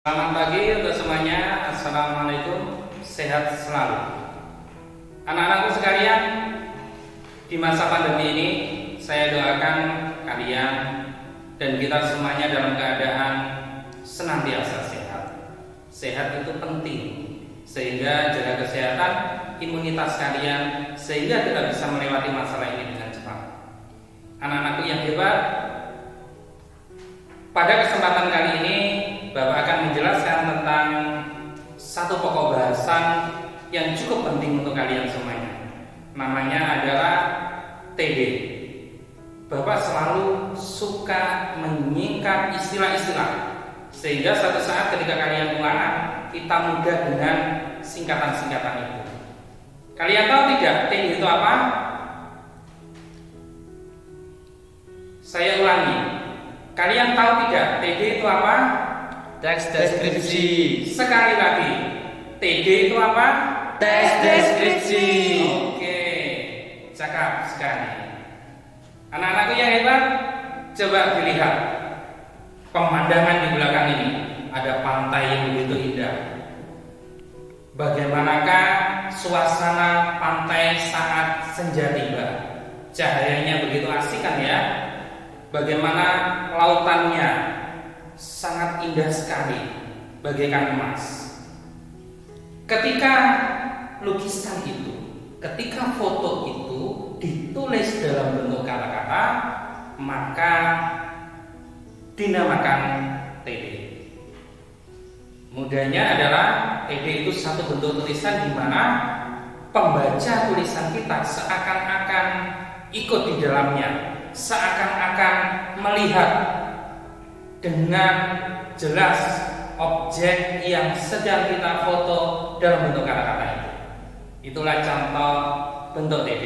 Selamat pagi untuk semuanya. Assalamualaikum, sehat selalu. Anak-anakku sekalian, di masa pandemi ini saya doakan kalian dan kita semuanya dalam keadaan senantiasa sehat. Sehat itu penting, sehingga jaga kesehatan imunitas kalian sehingga kita bisa melewati masalah ini dengan cepat. Anak-anakku yang hebat, pada kesempatan kali ini Bapak akan menjelaskan tentang satu pokok bahasan yang cukup penting untuk kalian semuanya. Namanya adalah TD. Bapak selalu suka menyingkat istilah-istilah, sehingga suatu saat ketika kalian ulangan, kita mudah dengan singkatan-singkatan itu. Kalian tahu tidak TD itu apa? Saya ulangi. Kalian tahu tidak TD itu apa? Teks deskripsi. Sekali lagi, TD itu apa? Teks deskripsi. Oke, cakap sekali. Anak-anakku yang hebat, coba dilihat pemandangan di belakang ini. Ada pantai yang begitu indah. Bagaimanakah suasana pantai saat senja tiba? Cahayanya begitu asik kan ya? Bagaimana lautannya? Sangat indah sekali, bagaikan emas. Ketika lukisan itu, ketika foto itu ditulis dalam bentuk kata-kata, maka dinamakan TD. Mudahnya adalah TD itu satu bentuk tulisan di mana pembaca tulisan kita seakan-akan ikut di dalamnya, seakan-akan melihat dengan jelas objek yang sedang kita foto dalam bentuk kata-kata itu. Itulah contoh bentuk TD.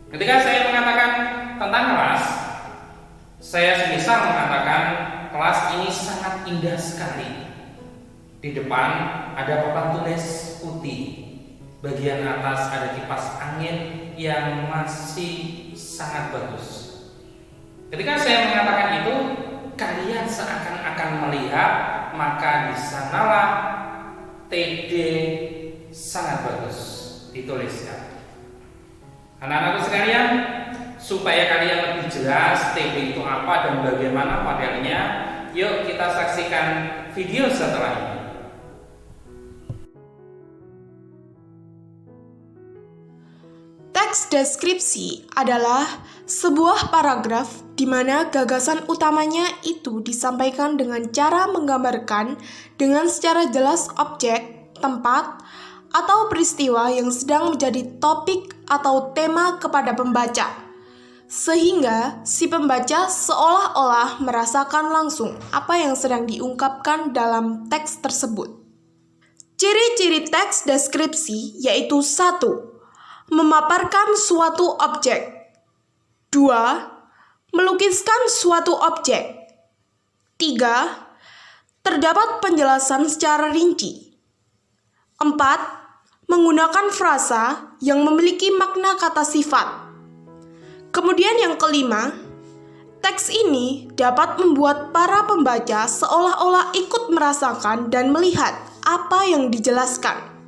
Ketika saya mengatakan tentang kelas, saya semisal mengatakan kelas ini sangat indah sekali. Di depan ada papan tulis putih. Bagian atas ada kipas angin yang masih sangat bagus. Ketika saya mengatakan itu, kalian seakan-akan melihat, maka di sanalah TD sangat bagus dituliskan. Anak-anakku sekalian, supaya kalian lebih jelas TD itu apa dan bagaimana modelnya, yuk kita saksikan video setelah ini. Teks deskripsi adalah sebuah paragraf di mana gagasan utamanya itu disampaikan dengan cara menggambarkan dengan secara jelas objek, tempat, atau peristiwa yang sedang menjadi topik atau tema kepada pembaca, sehingga si pembaca seolah-olah merasakan langsung apa yang sedang diungkapkan dalam teks tersebut. Ciri-ciri teks deskripsi yaitu 1. Memaparkan suatu objek. 2. Melukiskan suatu objek. 3. Terdapat penjelasan secara rinci. 4. Menggunakan frasa yang memiliki makna kata sifat. Kemudian yang kelima, teks ini dapat membuat para pembaca seolah-olah ikut merasakan dan melihat apa yang dijelaskan.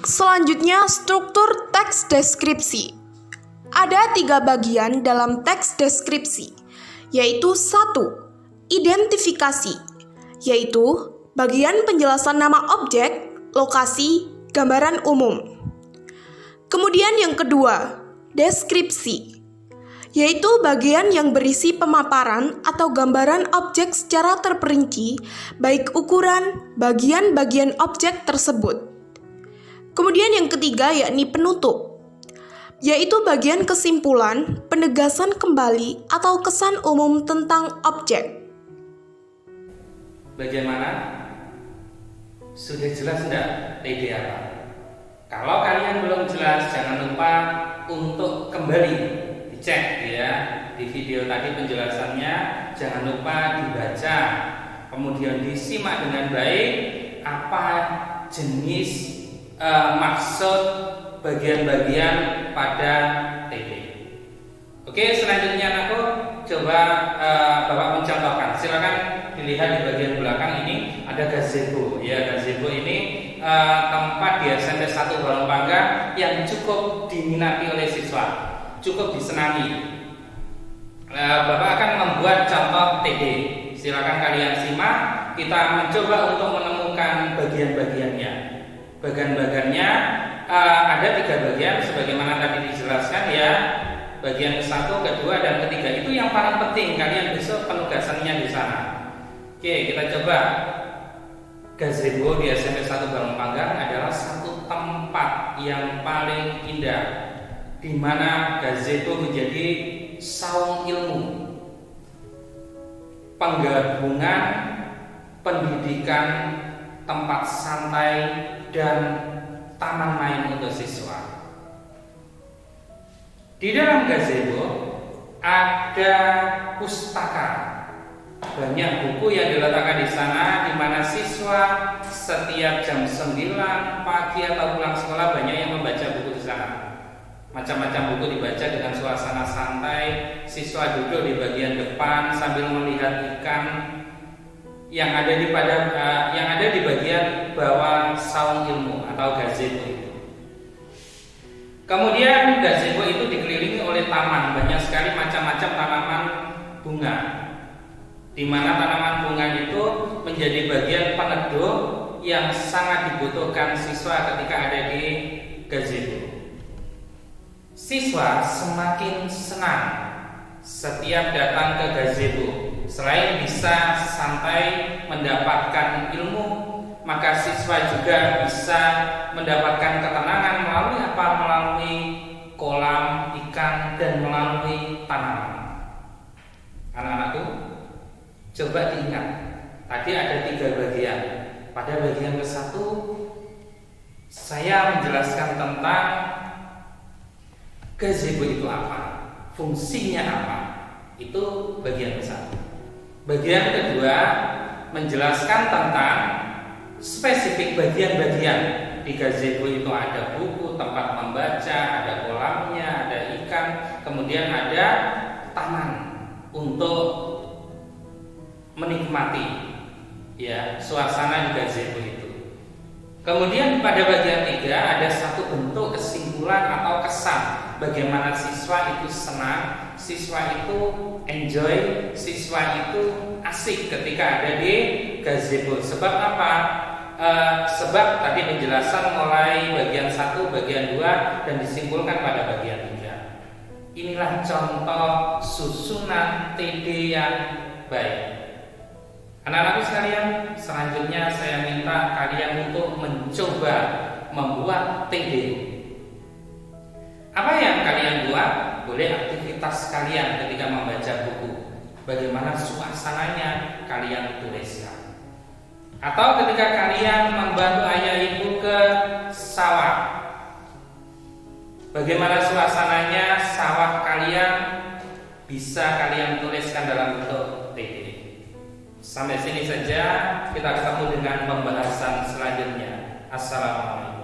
Selanjutnya, struktur teks deskripsi. Ada 3 bagian dalam teks deskripsi, yaitu 1. Identifikasi, yaitu bagian penjelasan nama objek, lokasi, gambaran umum. Kemudian yang kedua, deskripsi, yaitu bagian yang berisi pemaparan atau gambaran objek secara terperinci, baik ukuran, bagian-bagian objek tersebut. Kemudian yang ketiga yakni penutup, yaitu bagian kesimpulan, penegasan kembali atau kesan umum tentang objek. Bagaimana? Sudah jelas enggak TD apa? Kalau kalian belum jelas, jangan lupa untuk kembali dicek ya di video tadi penjelasannya, jangan lupa dibaca, kemudian disimak dengan baik apa jenis maksud bagian-bagian pada TD. Oke, selanjutnya anakku, coba Bapak mencontohkan. Silakan dilihat di bagian belakang ini ada ada gazebo. Ya, gazebo ini tempat di SMP 1 Balongpanggang yang cukup diminati oleh siswa, cukup disenangi. Bapak akan membuat contoh TD. Silakan kalian simak. Kita mencoba untuk menemukan bagian-bagiannya. Bagian-bagiannya ada 3 bagian sebagaimana tadi dijelaskan ya. Bagian 1, kedua, dan ketiga itu yang paling penting. Kalian besok penugasannya di sana. Oke, kita coba. Gazebo di SMP 1 Balongpanggang adalah satu tempat yang paling indah, di mana gazebo menjadi saung ilmu, penggabungan pendidikan, tempat santai, dan taman main untuk siswa. Di dalam gazebo ada pustaka, banyak buku yang diletakkan di sana, di mana siswa setiap jam 9 pagi atau pulang sekolah banyak yang membaca buku di sana. Macam-macam buku dibaca dengan suasana santai. Siswa duduk di bagian depan sambil melihat ikan yang ada di bagian bawah saung ilmu atau gazebo itu. Kemudian gazebo itu dikelilingi oleh taman, banyak sekali macam-macam tanaman bunga, di mana tanaman bunga itu menjadi bagian peneduh yang sangat dibutuhkan siswa ketika ada di gazebo. Siswa semakin senang setiap datang ke gazebo. Selain bisa santai mendapatkan ilmu, maka siswa juga bisa mendapatkan ketenangan melalui apa? Melalui kolam ikan dan melalui tanaman. Anak-anakku, coba diingat, tadi ada 3 bagian. Pada bagian ke-1 saya menjelaskan tentang gazebo itu apa, fungsinya apa. Itu bagian ke-1. Bagian kedua menjelaskan tentang spesifik bagian-bagian di gazebo itu. Ada buku, tempat membaca, ada kolamnya, ada ikan, kemudian ada taman untuk menikmati ya suasana di gazebo itu. Kemudian pada bagian 3 ada satu bentuk kesimpulan atau kesan bagaimana siswa itu senang, siswa itu enjoy, siswa itu asik ketika ada di gazebo. Sebab apa? Sebab tadi penjelasan mulai bagian 1, bagian 2 dan disimpulkan pada bagian 3. Inilah contoh susunan TD yang baik. Anak-anakku sekalian, selanjutnya saya minta kalian untuk mencoba membuat TD. Apa yang kalian buat? Boleh aktivitas kalian ketika membaca buku. Bagaimana suasananya kalian tuliskan. Atau ketika kalian membantu ayah ibu ke sawah, bagaimana suasananya sawah kalian bisa kalian tuliskan dalam bentuk TD. Sampai sini saja, kita ketemu dengan pembahasan selanjutnya. Assalamualaikum.